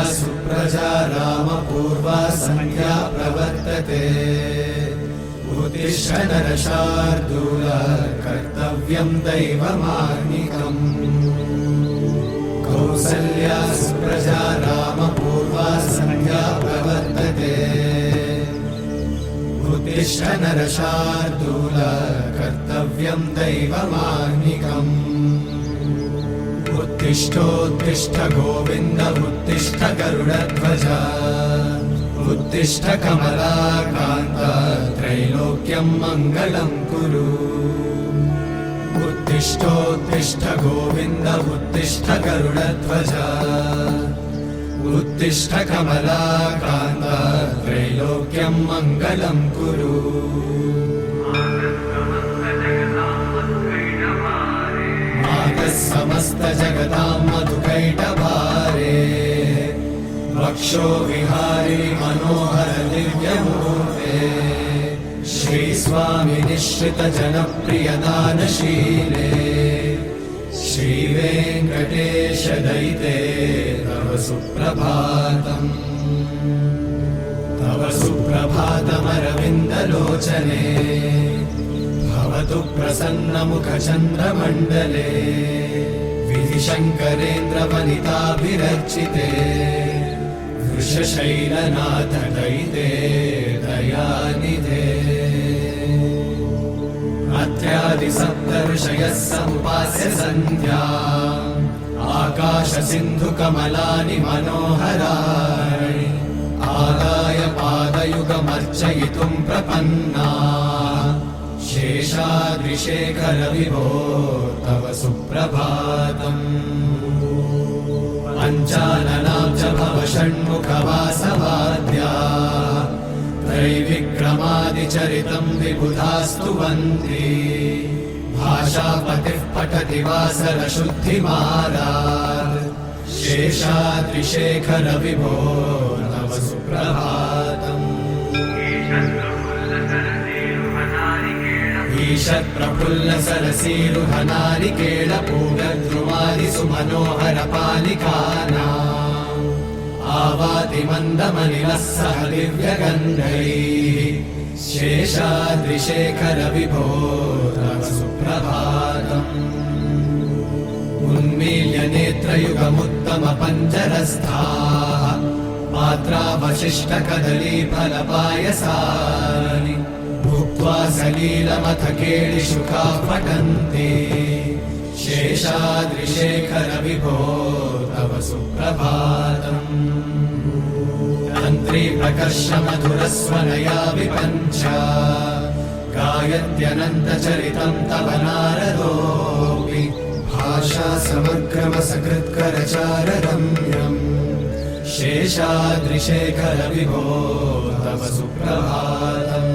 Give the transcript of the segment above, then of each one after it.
सुप्रजा रामपूर्वा सन्ध्या प्रवर्तते। उत्तिष्ठ नरशार्दूल कर्तव्यं दैवमाह्निकम्। कौसल्या सुप्रजा रामपूर्वा सन्ध्या प्रवर्तते। उत्तिष्ठ नरशार्दूल कर्तव्यं दैवमाह्निकम्। उत्तिष्ठोत्तिष्ठ गोविन्द उत्तिष्ठ गरुडध्वज। उत्तिष्ठ कमलाकान्त त्रैलोक्यं मङ्गलं कुरु। उत्तिष्ठोत्तिष्ठ गोविन्द उत्तिष्ठ गरुडध्वज। उत्तिष्ठ कमलाकान्त त्रैलोक्यं मङ्गलं कुरु। समस्त जगतां मधुकैटभारे। वक्षो विहारी मनोहर दिव्यमूर्ते। श्रीस्वामि निश्रित जनप्रिय दानशीले। श्रीवेङ्कटेश दयिते तव सुप्रभातम्। तव सुप्रभातमरविन्दलोचने। भवतु प्रसन्नमुखचन्द्रमण्डले। विधिशङ्करेन्द्रवनिताभिरर्चिते। वृषशैलनाथ दयिते दयानिधे। अत्र्यादिसप्तऋषयः समुपास्य सन्ध्या। आकाशसिन्धुकमलानि मनोहराणि। आदाय पादयुगमर्चयितुं प्रपन्ना। शेषाद्रिशेखर विभो तव सुप्रभातम्। पञ्चाननाब्ज भव षण्मुखवासवाद्या। त्रैविक्रमादिचरितं विबुधास्तुवन्ति। भाषापतिः पठति वासरशुद्धिमारात्। शेषाद्रिशेखर विभो तव सुप्रभातम्। ईषत्प्रफुल्ल सरसीरुहनारिकेळ पूगद्रुमादि सुमनोहर पालिकानाम्। आवाति मन्दमनिलः सह दिव्यगन्धैः। शेषाद्रिशेखर विभो तव सुप्रभातम्। उन्मील्य नेत्रयुगमुत्तम पञ्जरस्थाः। पात्रावशिष्ट कदलीफलपायसानि। भुक्त्वा सलीलमथ केळिशुकाः पठन्ति। शेषाद्रिशेखर विभो तव सुप्रभातम्। तन्त्री प्रकर्ष मधुरस्वनया विपञ्च। गायत्यनन्तचरितं तव नारदोऽपि। भाषा समग्रमसकृत्करचाररम्यम्। शेषाद्रिशेखर विभो तव सुप्रभातम्।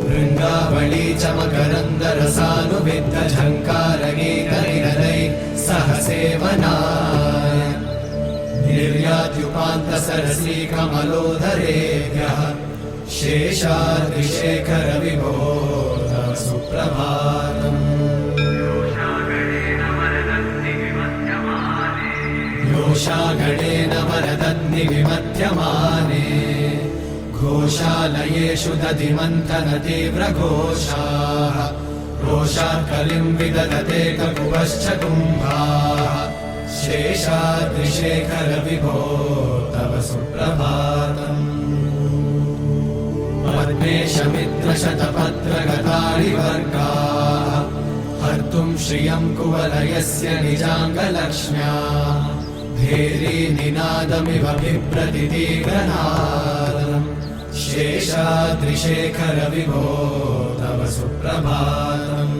वृन्दावली च मकरन्दरसानुविद्ध झङ्कारगीतनिरदैः सह सेवनाय। निर्यात्युपान्तसरसी कमलोदरेभ्यः। शेषाद्रिशेखर विभो तव सुप्रभातम्। योषागणेन वरदन्नि विमध्यमाने। घोषालयेषु दधिमन्थन तीव्रघोषाः। रोषाकलिं विदधते ककुभश्च कुम्भाः। शेषाद्रिशेखर विभो तव सुप्रभातम्। पद्मेशमित्रशतपत्रगतानि वर्गाः। हर्तुं श्रियं कुवलयस्य निजाङ्गलक्ष्म्या। भेरीनिनादमिव बिभ्रतितीव्रनादम्। शेषाद्रिशेखर विभो तव सुप्रभातम्।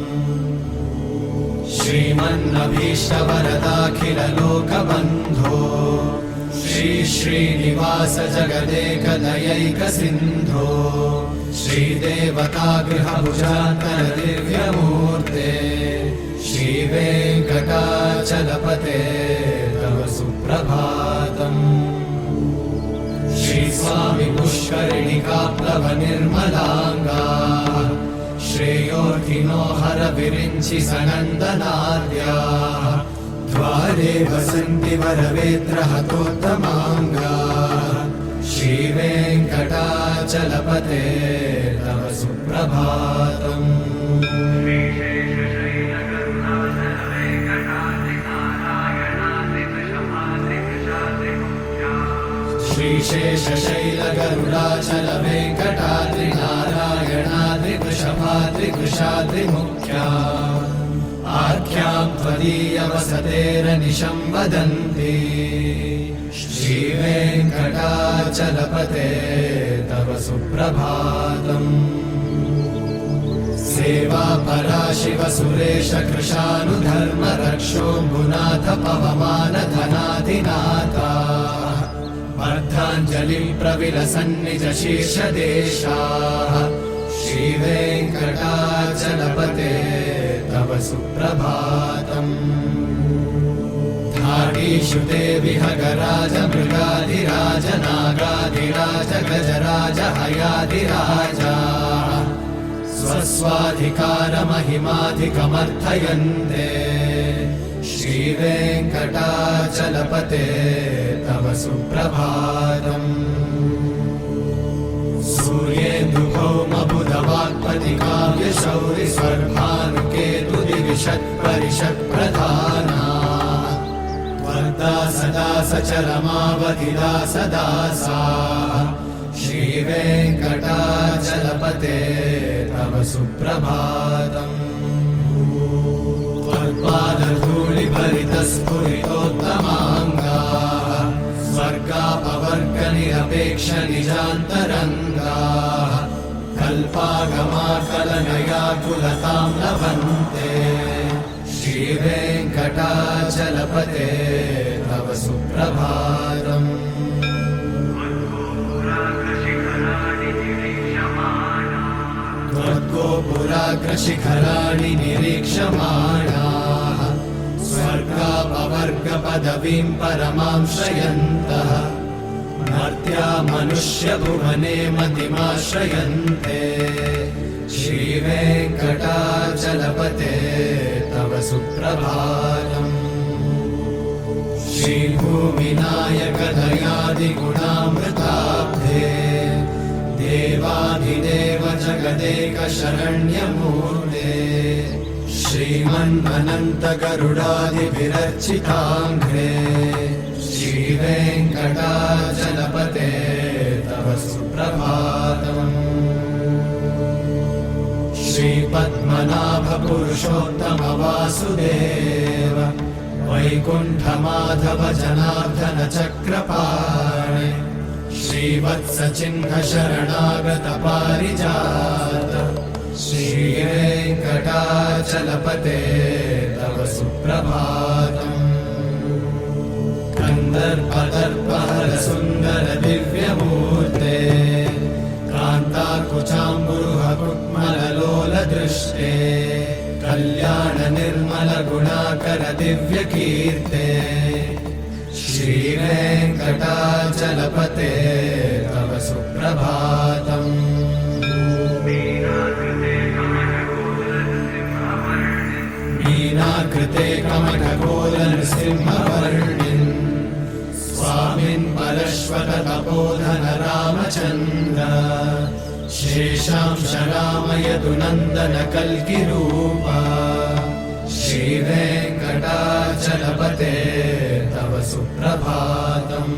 श्रीमन्नभीष्टवरदाखिललोकबन्धो। श्रीनिवास जगदेकदयैकसिन्धो श्रीदेवतागृहभुजान्तर दिव्यमूर्ते श्रीवेङ्कटाचलपते तव सुप्रभातम्। श्रीस्वामि पुष्करिणिकाप्लव निर्मलाङ्गा श्रेयोर्थिनो हर विरिञ्चि सनन्दनाद्याः द्वारे वसन्ति वरवेत्रहतोत्तमाङ्गा श्रीवेङ्कटाचलपते तव सुप्रभातम्। श्रीशेषशैलगरुडाचल वेङ्कटाद्रिनारायणाद्रिवृषभाद्रिवृषाद्रिमुख्या आख्यां त्वदीयवसतेरनिशं वदन्ति श्रीवेङ्कटाचलपते तव सुप्रभातम्। सेवा परा शिव सुरेश कृशानुधर्म रक्षोऽम्बुनाथ पवमान धनाधिनाथा वर्धाञ्जलिं प्रविलसन्निज शीर्षदेशाः श्रीवेङ्कटाचलपते तव सुप्रभातम्। धाडीषु ते विहगराज मृगाधिराज नागाधिराज गजराज हयाधिराजा स्वस्वाधिकारमहिमाधिकमर्थयन्ते श्रीवेङ्कटाचलपते तव सुप्रभातम्। सूर्येन्दुभौमबुधवाक्पतिकाव्यशौरि स्वर्भानुकेतुदिविषत्परिषत्प्रधाना वर्धा सदा सचरमावधिदा सदा सा श्रीवेङ्कटाचलपते तव सुप्रभातम्। त्वत्पादधूलिभरितस्फुरितोत्तमाङ्गाः स्वर्गापवर्गनिरपेक्ष निजान्तरङ्गाः कल्पागमाकलनयाकुलतां लभन्ते श्रीवेङ्कटाचलपते तव सुप्रभातम्। त्वद्गोपुराग्रशिखराणि निरीक्षमाणाः स्वर्गापवर्गपदवीं परमां श्रयन्तः मर्त्या मनुष्यभुवने मतिमाश्रयन्ते श्रीवेङ्कटाचलपते तव सुप्रभातम्। श्रीभूमिनायकदयादिगुणामृताब्धे देवाधिदेव जगदेक शरण्यमूर्ते श्रीमन्मनन्त गरुडादिभिरर्चिताङ्घ्रे श्रीवेङ्कटाचलपते तव सुप्रभातम्। श्रीपद्मनाभ पुरुषोत्तम वासुदेव वैकुण्ठमाधव जनार्दन चक्रपाणि श्रीवत्सचिह्न शरणागत पारिजात श्रीवेङ्कटाचलपते तव सुप्रभातम्। कन्दर्पदर्पहर सुन्दर दिव्यमूर्ते कान्ताकुचाम्बुरुह कुक्मललोल दृष्टे कल्याण निर्मल गुणाकर दिव्यकीर्ते श्रीवेङ्कटाचलपते तव सुप्रभातम्। मीनाकृते कमठकोलनृसिंहवर्णिन् स्वामिन् परश्वत तपोधन रामचन्द्र शेषांश रामयतु नन्दन कल्किरूपा श्रीवेङ्कटाचलपते तव सुप्रभातम्।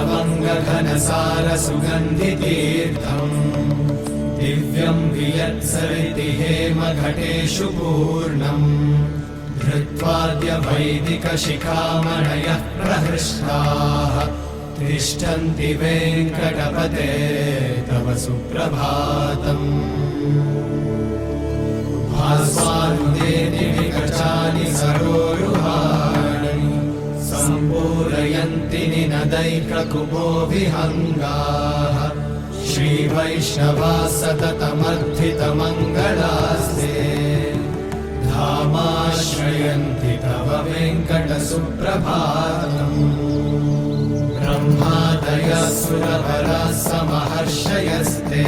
येलालवङ्गघनसार सुगन्धितीर्थम् दिव्यं वियत्सरिति हेमघटेषु पूर्णम् धृत्वाद्य वैदिकशिखामणयः प्रहृष्टाः तिष्ठन्ति वेङ्कटपते तव सुप्रभातम्। भास्वानुदे दिविकचानि सरोरुहाणि सम्पूरयन्ति निनदैककुमो विहङ्गाः श्रीवैष्णवा सततमर्थितमङ्गलास्ते धामाश्रयन्ति तव वेङ्कटसुप्रभातम् ब्रह्मादयः सुरवराः समहर्षयस्ते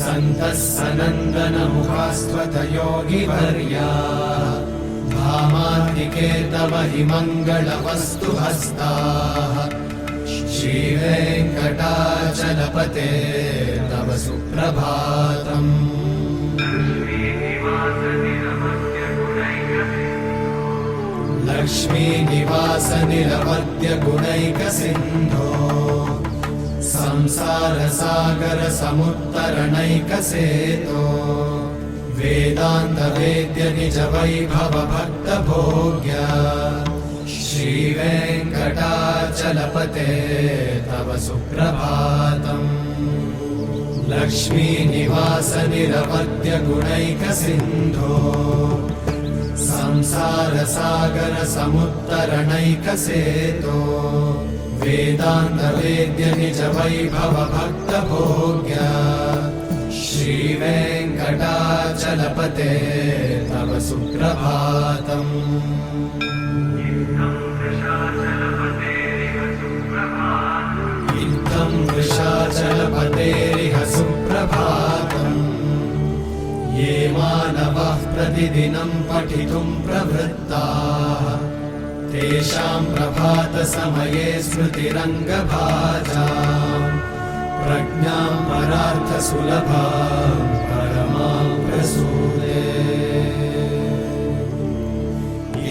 सन्तः सनन्दनमुखास्त्वतयोगिवर्याः धामान्तिके तव हि मङ्गलवस्तु हस्ताः श्रीवेङ्कटाचलपते तव सुप्रभातम् लक्ष्मीनिवासनिरवद्यगुणैकसिन्धो संसारसागरसमुत्तरणैकसेतो वेदान्तवेद्यनिजवैभवभक्तभोग्य श्रीवेङ्कटाचलपते तव सुप्रभातम् लक्ष्मीनिवासनिरवद्यगुणैकसिन्धो संसारसागरसमुत्तरणैकसेतो वेदान्तवेद्यनिजवैभवभक्तभोग्य श्रीवेङ्कटाचलपते तव सुप्रभातम् इत्थं वृषाचलपतेरिह सुप्रभातम् ये मानवाः प्रतिदिनं पठितुं प्रवृत्ताः तेषां प्रभातसमये स्मृतिरङ्गभाजाम् प्रज्ञां परार्थसुलभां परमां प्रसूते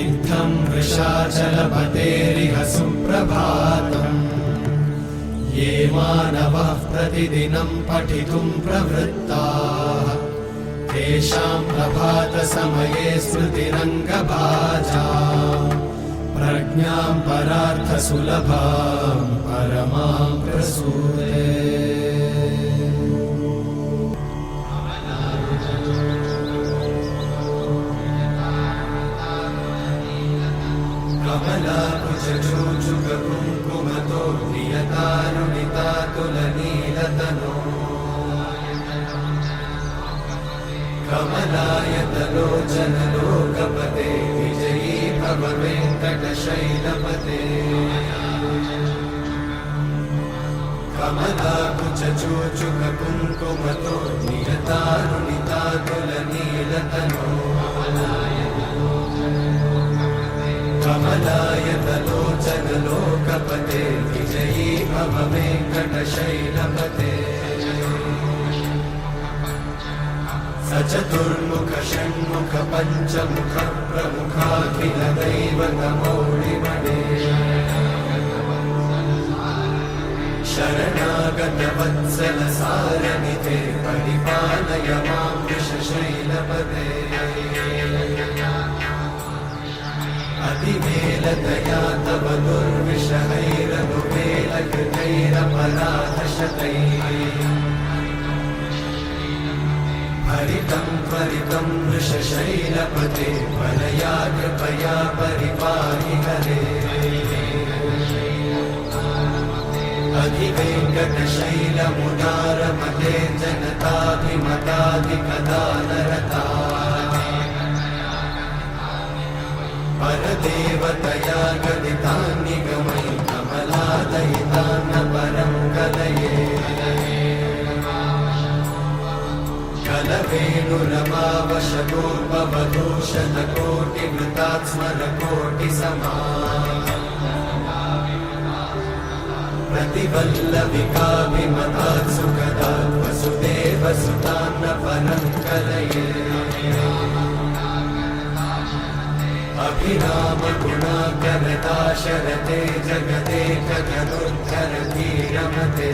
इत्थं वृषाचलपतेरिह सुप्रभातम् ये मानवाः प्रतिदिनं पठितुं प्रवृत्ताः तेषां प्रभातसमये स्मृतिरङ्गभाजाम् प्रज्ञां परार्थसुलभां परमां प्रसूते कमलाकुचूचुककुङ्कुमतो प्रियतानुनितातुलनीलतनो कमलायतलोचनलोकपते विजयी भव वेङ्कटशैलपते कमलाकुचूचुककुङ्कुमतो नियतानुनितातुलनीलतनो कमलायतलोचनलोकपते विजयी भव वेङ्कटशैलपते सचतुर्मुख षण्मुख पञ्चमुख प्रमुखाखिलदैवतमौलिमणे शरणागतवत्सलसारनिधे परिपालय मां वृषशैलपते अतिवेलतया तव दुर्विषहैरनुवेलकृतैरपराधशतैः हरितं त्वरितं वृषशैलपते वरया कृपया परिपाहि हरे अधिवेङ्कटशैलमुदारमते जनताभिमताधिकदानरता परदेवतया गदितान्निगमै कमलादयितान्न परं कलये कलवेणुरमावशतोपवधूषणकोटिवृतात्स्मरकोटिसमा प्रतिवल्लविकाभिमतात् सुखदात् वसुदेवसुतान्न परं कलये अभिरामगुणाकरदाशरथे जगदेकजगदुद्धरधीरमते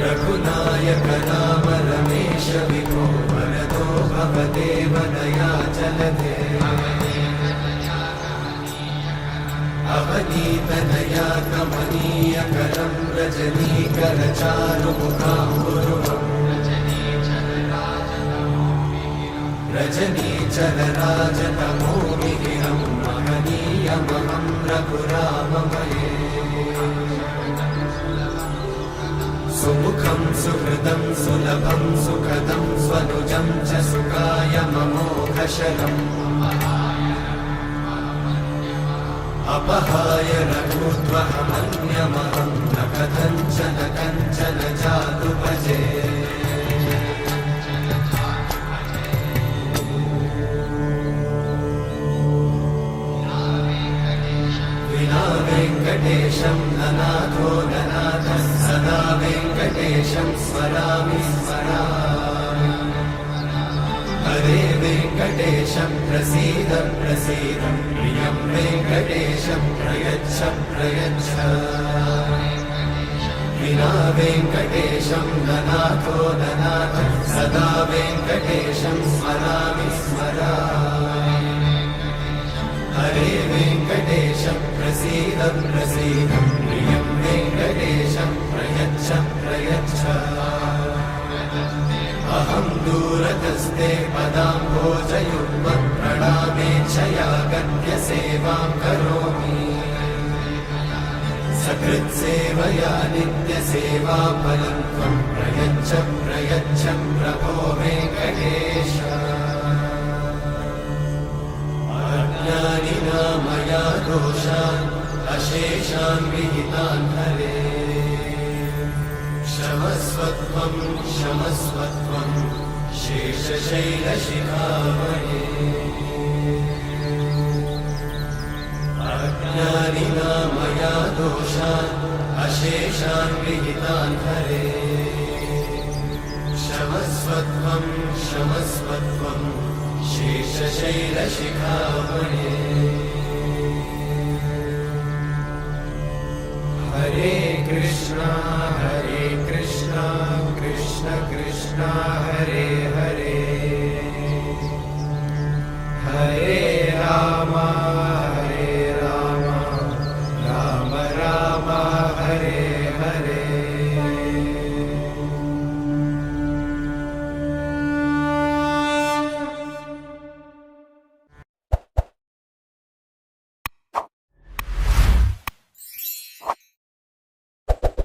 रघुनायक राम रमेश विभो वरदो भवदेव दयाचलधे अवनीतनया कमनीयकरं रजनीकरचारुमुखाम्बुरुहम् रजनीचरराजतमो मिहिरं महनीयमहं रघुराममये सुमुखं सुहृदं सुलभं सुखदं स्वनुजं च सुखाय ममोघशरम् अपहाय रघुत्वहमन्यमहं न कथञ्चन कञ्चन जातु भजे विना वेङ्कटेशं ननाथो ननाथः सदा वेङ्कटेशं स्मरामि स्मरामि हरे वेङ्कटेशं प्रसीद प्रसीद प्रियं वेङ्कटेशं प्रयच्छ प्रयच्छ विना वेङ्कटेशं ननाथो ननाथः सदा वेङ्कटेशं स्मरामि स्मरामि हरे वेङ्कटेशं प्रसीद प्रसीद प्रियं वेङ्कटेशं प्रयच्छ प्रयच्छ अहं दूरतस्ते पदाम्भोजयुग्मप्रणामेच्छया गद्य सेवां करोमि सकृत्सेवया नित्यसेवाफलं त्वं प्रयच्छ प्रयच्छ प्रभो वेङ्कटेश अज्ञानिना मया दोषान् अशेषान् विहितान् हरे क्षमस्वत्वं क्षमस्वत्वं शेषशैलशिखामणे अज्ञानिना मया दोषान् अशेषान् विहितान् हरे क्षमस्वत्वं क्षमस्वत्वं शेषशैलशिखामणे हरे कृष्णा कृष्ण कृष्ण हरे